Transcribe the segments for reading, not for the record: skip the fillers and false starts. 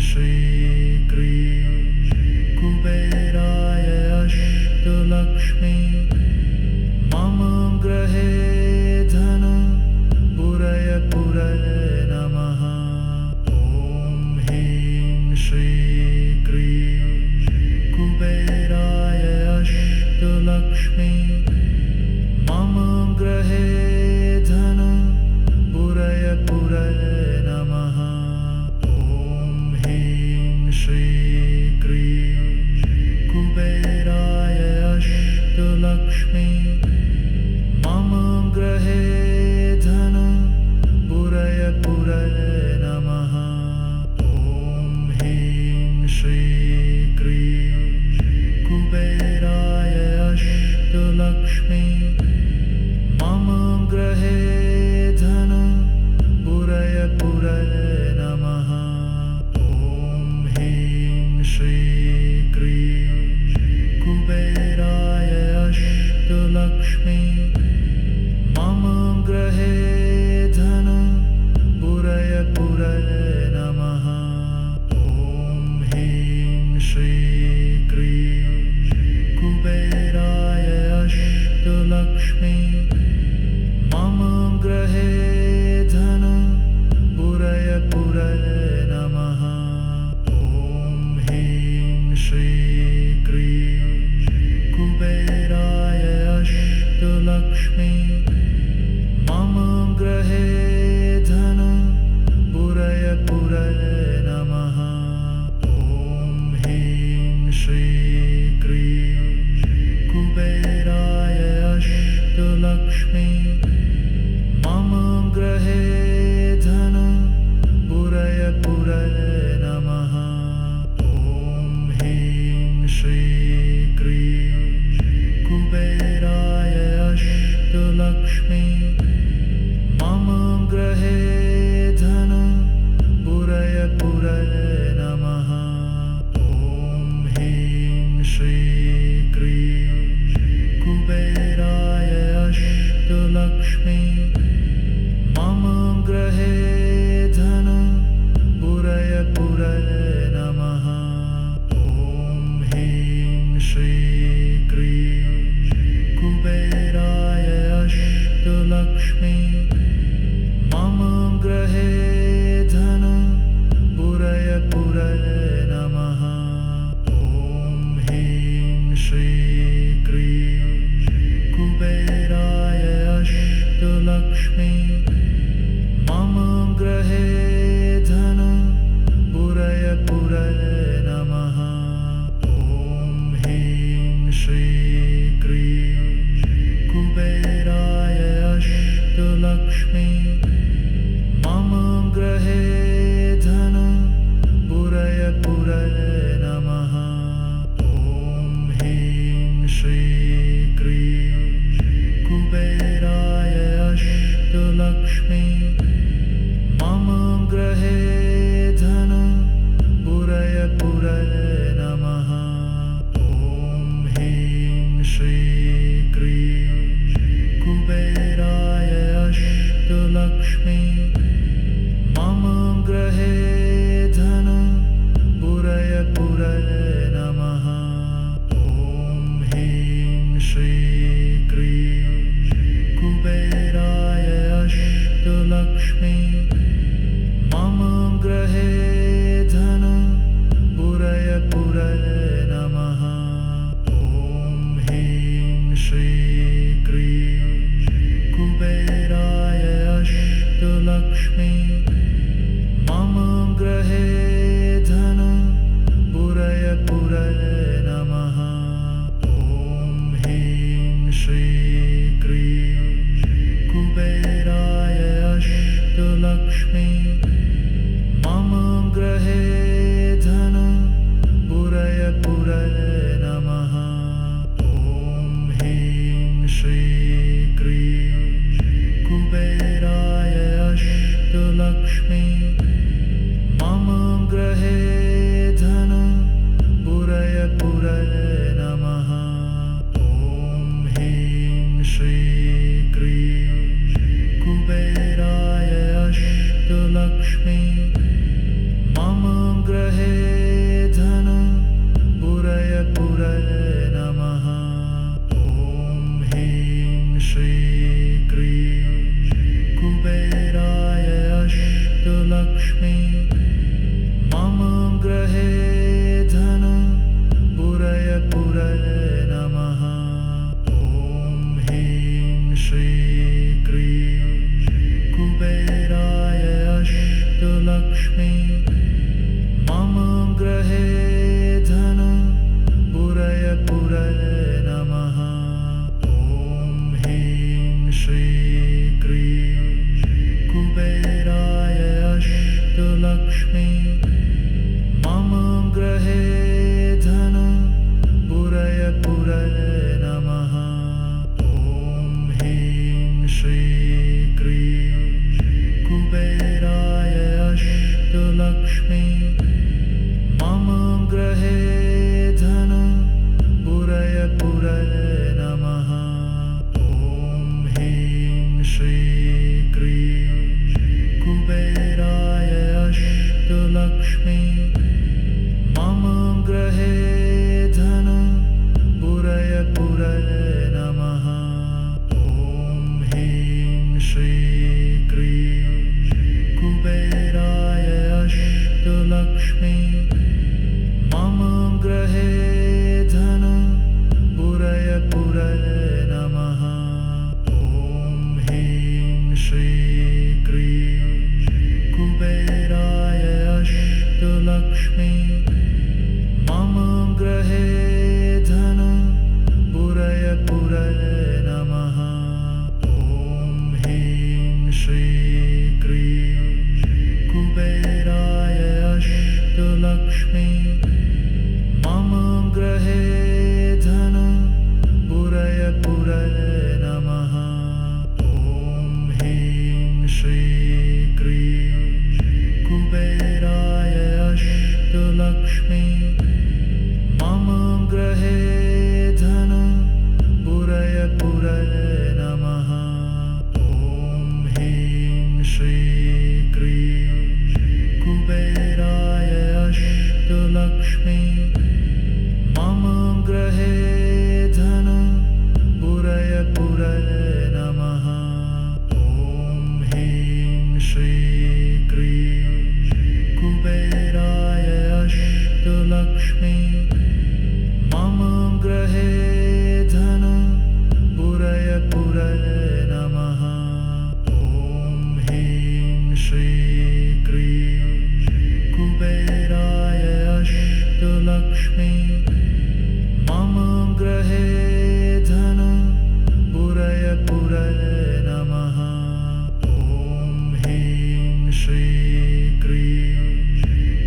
श्रीक्रीं कुबेराय अष्टलक्ष्मी मम गृहे धन पुरय नमः। ॐ ह्रीं श्रीक्रीं कुबेराय अष्टलक्ष्मी मम गृहे धन पुरय नमः। ॐ ह्रीं श्रीक्रीं कुबेराय अष्टलक्ष्मी अष्टलक्ष्मी मम गृहे धन पुरय पुरय नमः। ॐ ह्रीं श्रीं क्रीं कुबेराय अष्टलक्ष्मी मम गृहे धन पुरय पुरय नमः। ॐ ह्रीं श्रीं क्रीं कुबेराय अष्टलक्ष्मी मम गृहे धन पुरय पुरय नमः। ॐ ह्रीं श्रीं क्रीं कुबेराय अष्टलक्ष्मी मम गृहे धन पुरय पुरय नमः। ॐ ह्रीं श्रीं क्रीं कुबेराय अष्टलक्ष्मी मम गृहे धन पुरय पुरय नमः। ॐ ह्रीं श्रीं क्रीं कुबेराय अष्टलक्ष्मी मम गृहे धन पुरय पुरय नमः। ॐ ह्रीं श्रीं क्रीं कुबेराय अष्टलक्ष्मी मम गृहे धन पुरय पुरय नमः। ॐ ह्रीं श्रीं क्रीं कुबेराय अष्टलक्ष्मी मम गृहे धन पुरय पुरय नमः। ॐ ह्रीं श्रीं क्रीं कुबेराय अष्टलक्ष्मी मम गृहे धन पुरय पुरय नमः। ॐ ह्रीं श्रीं क्रीं कुबेराय अष्टलक्ष्मी मम गृहे धन पुरय पुरय नमः। ॐ ह्रीं श्रीं क्रीं कुबेराय अष्टलक्ष्मी मम गृहे धन पुरय पुरय नमः। ॐ ह्रीं श्रीं क्रीं कुबेराय अष्टलक्ष्मी मम गृहे धन पुरय पुरय नमः। ॐ ह्रीं श्रीं क्रीं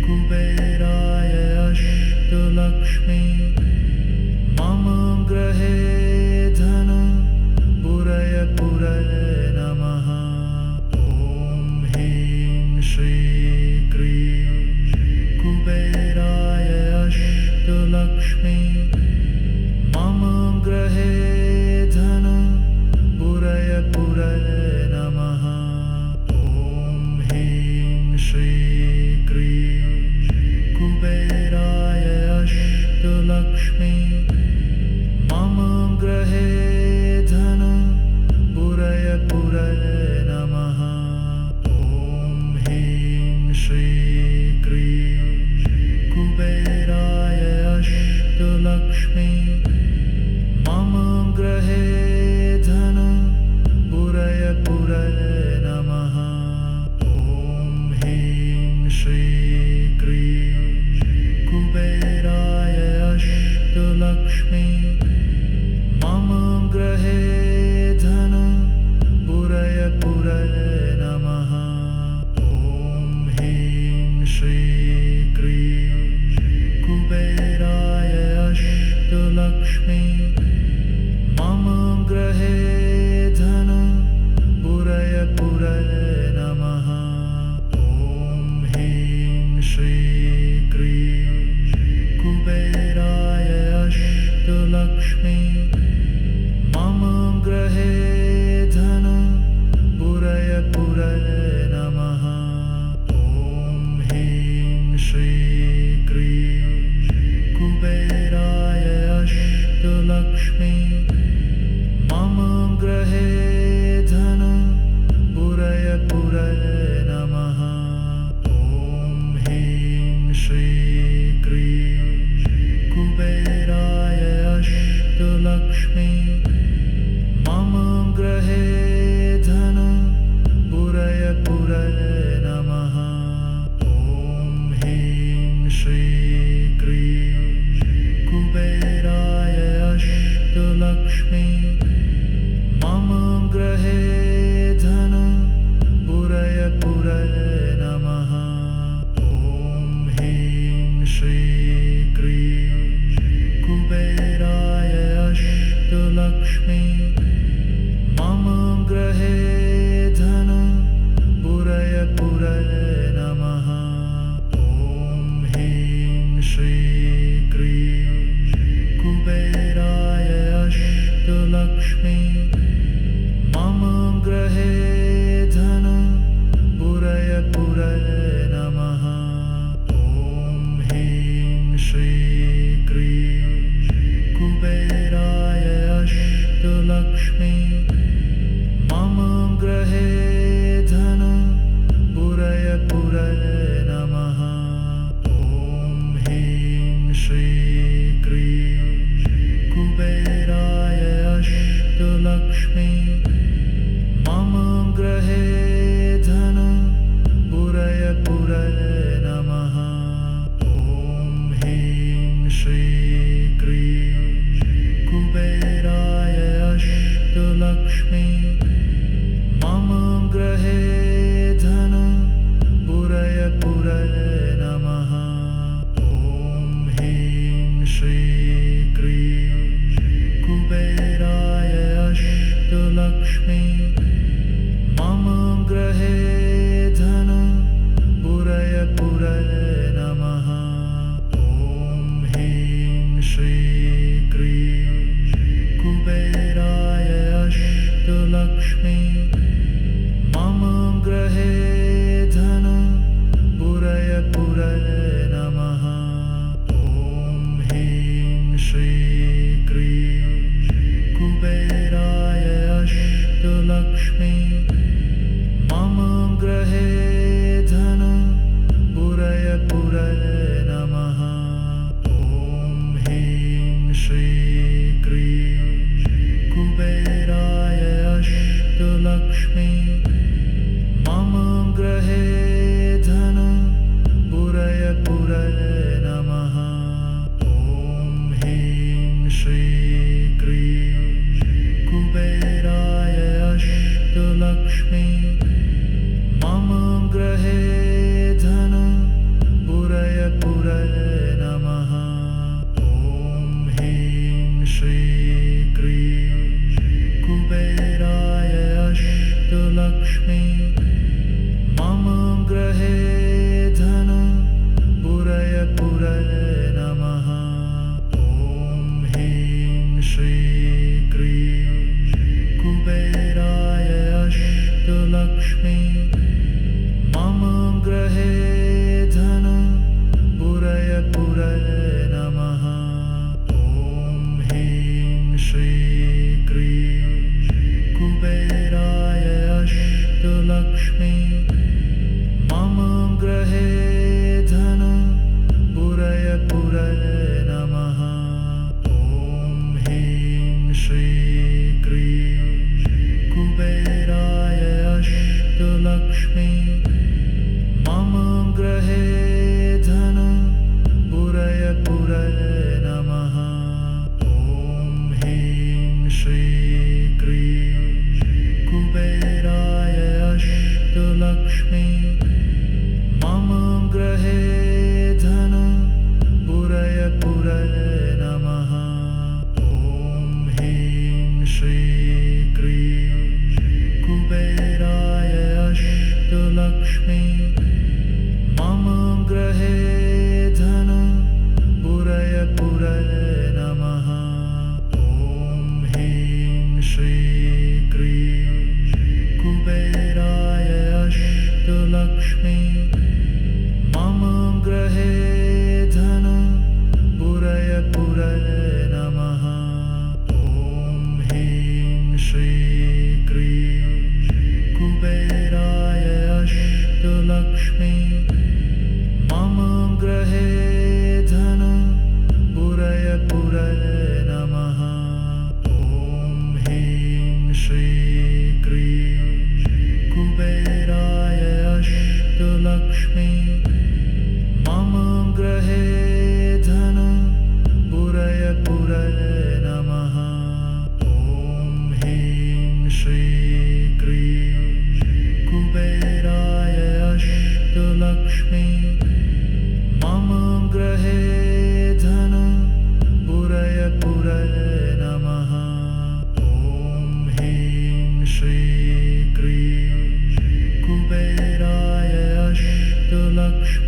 कुबेराय अष्टलक्ष्मी मम गृहे धन पुरय पुरय नमः। ॐ ह्रीं श्रीं क्रीं कुबेराय अष्टलक्ष्मी मम गृहे धन पुरय पुरय नमः। ॐ ह्रीं श्रीं क्रीं कुबेराय अष्टलक्ष्मी मम गृहे धन पुरय पुरय नमः। ॐ ह्रीं श्रीं क्रीं कुबेराय अष्टलक्ष्मी मम गृहे धन पुरय पुरय नमः। ॐ ह्रीं श्रीं क्रीं कुबेराय अष्टलक्ष्मी मम गृहे धन पुरय पुरय नमः। ॐ ह्रीं श्रीं क्रीं कुबेराय अष्टलक्ष्मी मम गृहे धन पुरय पुरय नमः। ॐ ह्रीं श्रीं क्रीं कुबेराय अष्टलक्ष्मी मम गृहे धन पुरय पुरय नमः। ॐ ह्रीं श्रीं क्रीं कुबेराय अष्टलक्ष्मी मम गृहे धन पुरय पुरय नमः।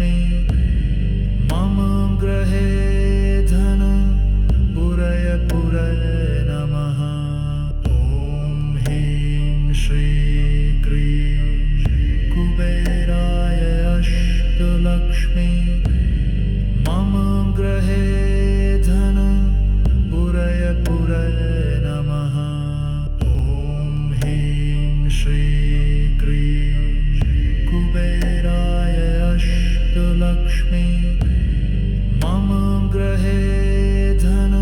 अष्टलक्ष्मी मम गृहे धन पुरय नमः। ॐ ह्रीं श्रीं क्रीं कुबेराय अष्टलक्ष्मी मम गृहे धन पुरय नमः। ॐ ह्रीं श्रीं क्रीं कुबेराय अष्टलक्ष्मी मम गृहे धन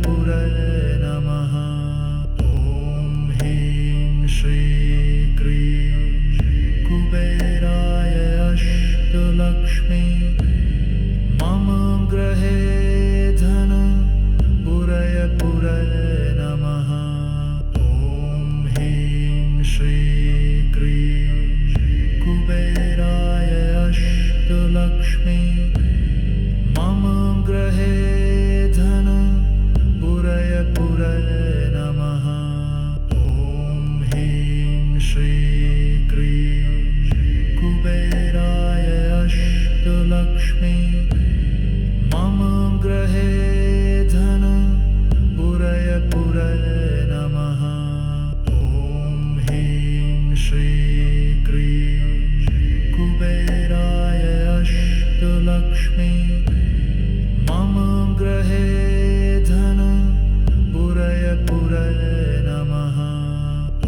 पुरय नमः। ॐ ह्रीं श्रीं क्रीं कुबेराय अष्टलक्ष्मी मम गृहे धन पुरय नमः। ॐ ह्रीं श्रीं क्रीं कुबेराय अष्टलक्ष्मी मम गृहे धन पुरय नमः। ॐ ह्रीं श्रीं क्रीं कुबेराय अष्टलक्ष्मी मम गृहे धन पुरय नमः। ॐ ह्रीं श्रीं क्रीं कुबेराय अष्टलक्ष्मी मम गृहे धन पुरय नमः।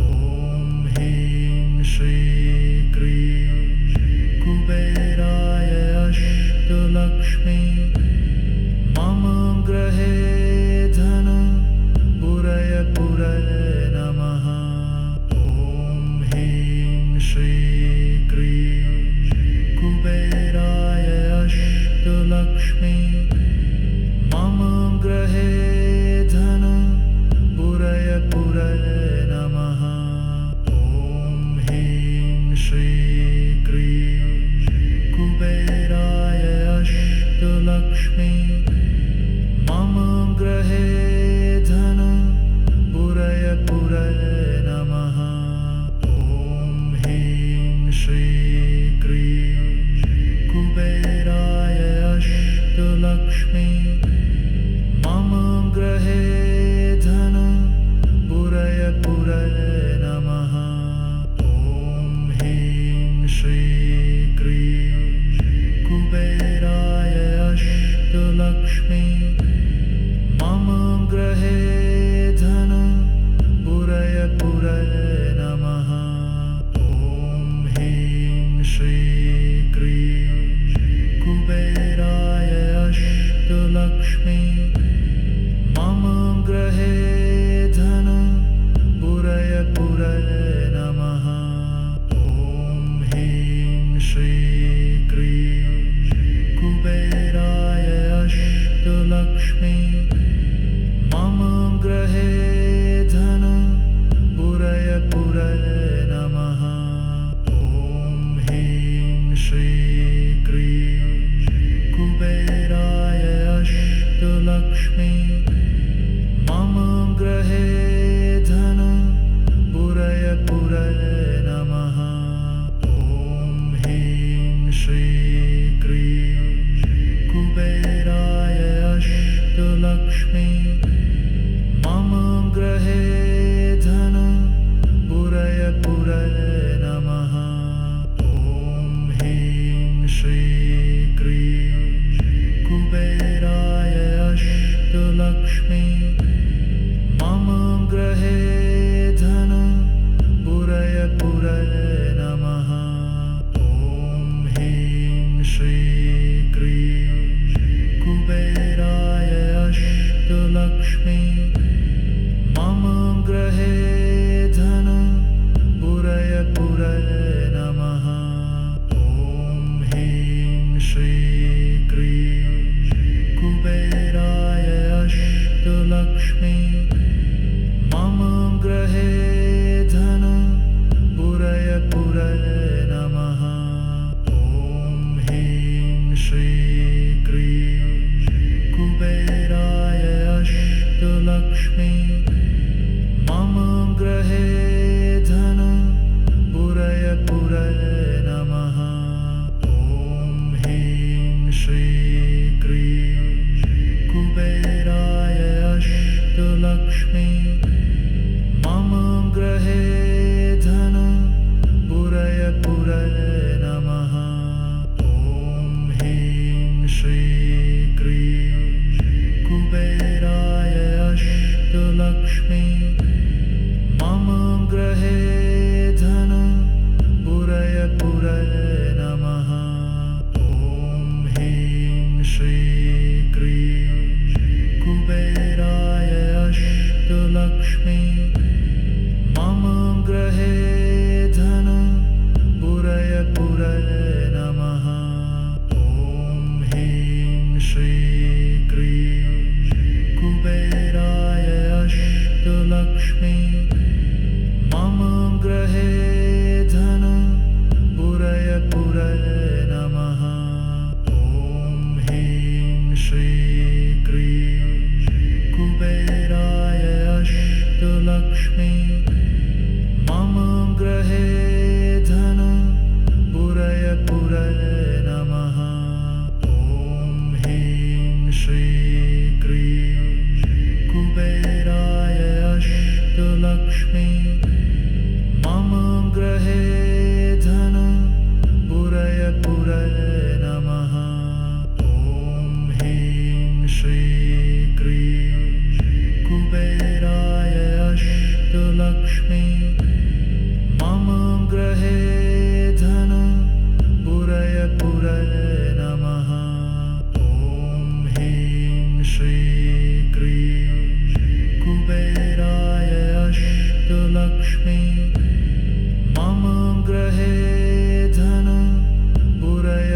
ॐ ह्रीं श्रीं क्रीं कुबेराय अष्टलक्ष्मी मम गृहे धन पुरय नमः। ॐ ह्रीं श्रीं क्रीं कुबेराय अष्टलक्ष्मी मम गृहे धन पुरय नमः। ॐ ह्रीं श्रीं क्रीं कुबेराय अष्टलक्ष्मी मम गृहे धन पुरय नमः। ॐ ह्रीं श्रीं क्रीं कुबेराय अष्टलक्ष्मी मम गृहे धन पुरय नमः। ॐ ह्रीं श्रीं क्रीं कुबेराय अष्टलक्ष्मी मम गृहे धन पुरय नमः। ॐ ह्रीं श्रीं क्रीं कुबेराय अष्टलक्ष्मी मम गृहे धन पुरय नमः। ॐ ह्रीं श्रीं क्रीं कुबेराय अष्टलक्ष्मी मम गृहे धन पुरय नमः। ॐ ह्रीं श्रीं क्रीं कुबेराय अष्टलक्ष्मी मम गृहे धन पुरय नमः। ॐ ह्रीं श्रीं क्रीं कुबेराय अष्टलक्ष्मी मम गृहे धन पुरय नमः। ॐ ह्रीं श्रीं क्रीं कुबेराय अष्टलक्ष्मी मम गृहे धन पुरय नमः। ॐ ह्रीं श्रीं क्रीं कुबेराय अष्टलक्ष्मी मम गृहे धन पुरय नमः। ॐ ह्रीं श्रीं क्रीं कुबेराय अष्टलक्ष्मी मम गृहे धन पुरय नमः। ॐ ह्रीं श्रीं क्रीं कुबेराय अष्टलक्ष्मी मम गृहे धन पुरय नमः। ॐ कुबेराय अष्टलक्ष्मी मम गृहे धन पुरय पुरय नमः। ॐ ह्रीं श्रीं क्रीं कुबेराय अष्टलक्ष्मी मम गृहे धन पुरय पुरय नमः। ॐ ह्रीं श्रीं क्रीं कुबेराय अष्टलक्ष्मी मम गृहे धन पुरय पुरय नमः। ॐ ह्रीं श्रीं क्रीं कुबेराय अष्टलक्ष्मी मम गृहे धन पुरय पुरय नमः। ॐ ह्रीं श्रीं क्रीं कुबेराय अष्टलक्ष्मी मम गृहे धन पुरय पुरय नमः। ॐ ह्रीं श्रीं क्रीं कुबेराय अष्टलक्ष्मी मम गृहे धन पुरय पुरय नमः। ॐ ह्रीं श्रीं क्रीं कुबेराय अष्टलक्ष्मी मम गृहे धन पुरय पुरय नमः। ॐ ह्रीं श्रीं क्रीं कुबेराय अष्टलक्ष्मी मम गृहे धन पुरय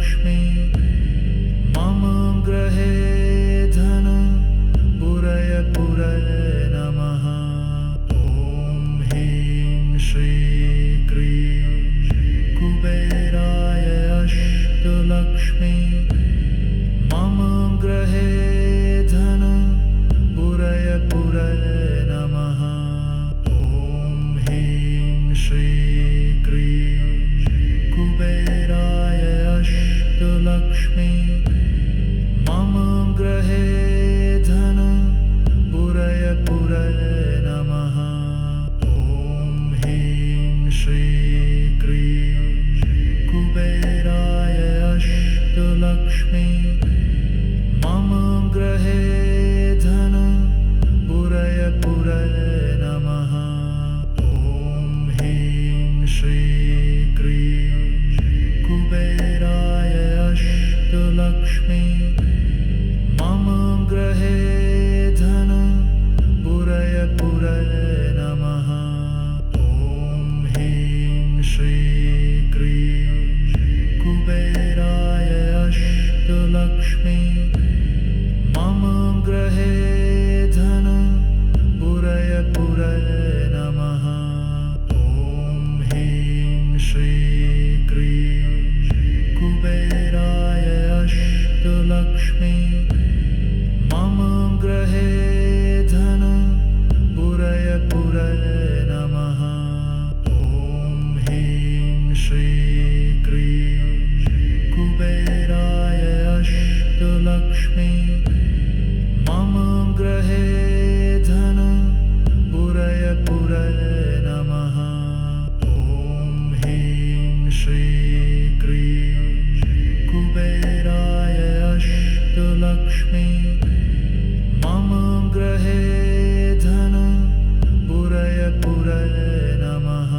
अष्टलक्ष्मी मम गृहे धन पुरय नमः। ॐ ह्रीं श्रीं क्रीं कुबेराय अष्टलक्ष्मी मम गृहे धन पुरय नमः। ॐ ह्रीं श्रीं क्रीं कुबेराय अष्टलक्ष्मी मम गृहे धन पुरय नमः। ॐ ह्रीं श्रीं क्रीं कुबेराय अष्टलक्ष्मी मम गृहे धन पुरय नमः। ॐ ह्रीं श्रीं क्रीं कुबेराय अष्टलक्ष्मी मम गृहे धन पुरय नमः। ॐ ह्रीं श्रीं क्रीं कुबेराय अष्टलक्ष्मी मम गृहे धन पुरय नमः। ॐ ह्रीं श्रीं क्रीं कुबेराय अष्टलक्ष्मी मम गृहे धन पुरय नमः। ॐ ह्रीं श्रीं क्रीं कुबेराय अष्टलक्ष्मी मम गृहे धन पुरय नमः। ॐ ह्रीं श्रीं क्रीं कुबेराय अष्टलक्ष्मी मम गृहे धन पुरय नमः।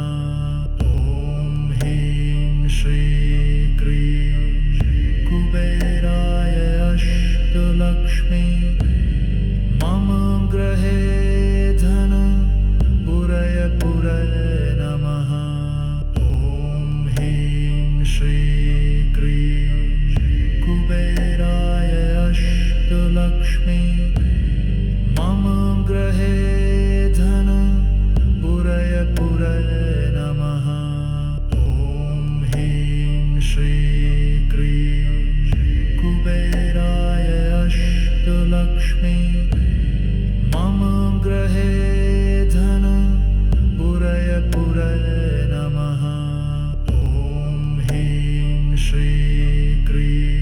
ॐ ह्रीं श्रीं क्रीं कुबेराय अष्टलक्ष्मी मम गृहे धन पुरय नमः। ॐ ह्रीं श्रीं क्रीं कुबेराय अष्टलक्ष्मी मम गृहे धन पुरय नमः। ॐ ह्रीं श्रीं क्रीं कुबेराय अष्टलक्ष्मी मम गृहे धन पुरय नमः। ॐ ह्रीं श्रीं क्रीं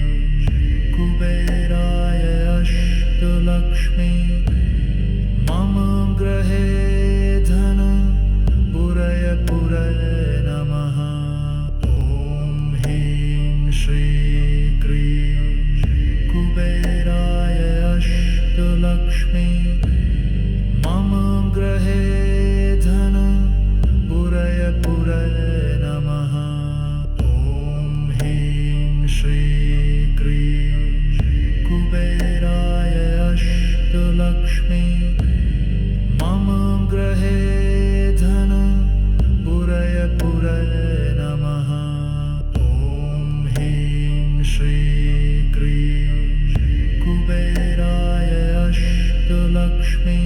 कुबेराय अष्टलक्ष्मी मम गृहे धन पुरय नमः। ॐ ह्रीं श्रीं क्रीं कुबेराय अष्टलक्ष्मी मम गृहे धन पुरय नमः। ॐ ह्रीं श्रीं क्रीं कुबेराय अष्टलक्ष्मी मम गृहे धन पुरय नमः। ॐ ह्रीं श्रीं क्रीं कुबेराय अष्टलक्ष्मी